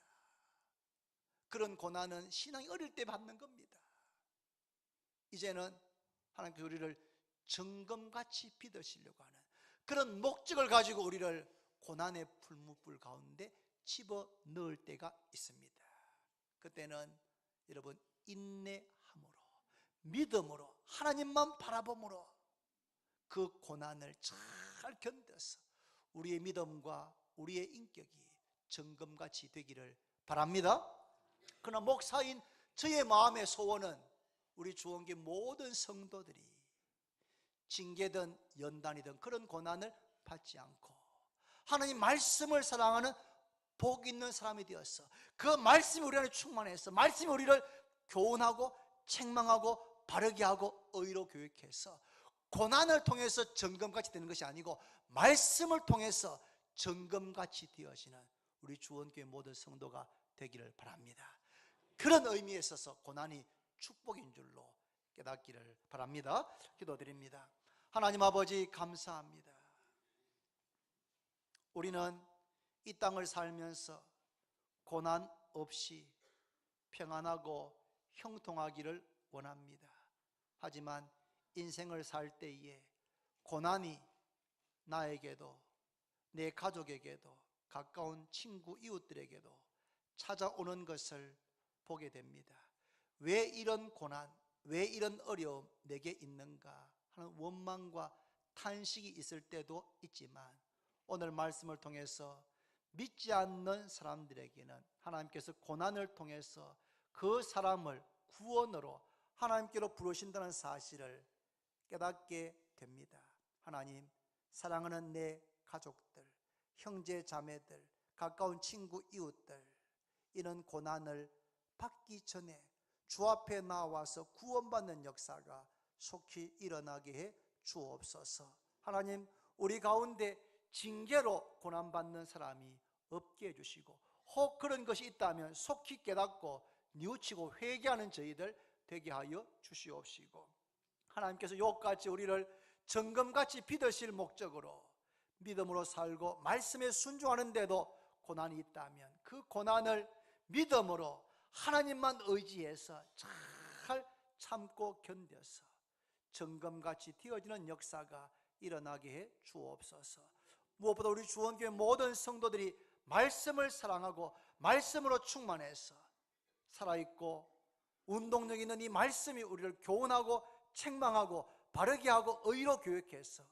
그런 고난은 신앙이 어릴 때 받는 겁니다. 이제는 하나님께서 우리를 정금같이 빚으시려고 하는 그런 목적을 가지고 우리를 고난의 풀무불 가운데 집어넣을 때가 있습니다. 그때는 여러분, 인내함으로, 믿음으로, 하나님만 바라봄으로 그 고난을 잘 견뎌서 우리의 믿음과 우리의 인격이 정금같이 되기를 바랍니다. 그러나 목사인 저의 마음의 소원은 우리 주원교 모든 성도들이 징계든 연단이든 그런 고난을 받지 않고 하나님 말씀을 사랑하는 복 있는 사람이 되어서 그 말씀이 우리 안에 충만해서 말씀이 우리를 교훈하고 책망하고 바르게 하고 의로 교육해서 고난을 통해서 정금같이 되는 것이 아니고 말씀을 통해서 정금같이 되어지는 우리 주원교회 모든 성도가 되기를 바랍니다. 그런 의미에 있어서 고난이 축복인 줄로 깨닫기를 바랍니다. 기도드립니다. 하나님 아버지, 감사합니다. 우리는 이 땅을 살면서 고난 없이 평안하고 형통하기를 원합니다. 하지만 인생을 살 때에 고난이 나에게도 내 가족에게도 가까운 친구 이웃들에게도 찾아오는 것을 보게 됩니다. 왜 이런 고난, 왜 이런 어려움 내게 있는가 하는 원망과 탄식이 있을 때도 있지만, 오늘 말씀을 통해서 믿지 않는 사람들에게는 하나님께서 고난을 통해서 그 사람을 구원으로 하나님께로 부르신다는 사실을 깨닫게 됩니다. 하나님, 사랑하는 내 가족들, 형제 자매들, 가까운 친구 이웃들, 이런 고난을 받기 전에 주 앞에 나와서 구원받는 역사가 속히 일어나게 해 주옵소서. 하나님, 우리 가운데 징계로 고난받는 사람이 없게 해주시고, 혹 그런 것이 있다면 속히 깨닫고 뉘우치고 회개하는 저희들 되게 하여 주시옵시고, 하나님께서 욕같이 우리를 정금같이 빚으실 목적으로 믿음으로 살고 말씀에 순종하는데도 고난이 있다면 그 고난을 믿음으로 하나님만 의지해서 잘 참고 견뎌서 정금같이 되어지는 역사가 일어나게 해 주옵소서. 무엇보다 우리 주원교회 모든 성도들이 말씀을 사랑하고 말씀으로 충만해서 살아있고 운동력 있는 이 말씀이 우리를 교훈하고 책망하고 바르게 하고 의로 교육해서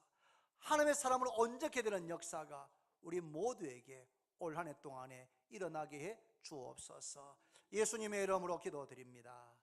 하나님의 사람으로 온전케 되는 역사가 우리 모두에게 올 한 해 동안에 일어나게 해 주옵소서. 예수님의 이름으로 기도드립니다.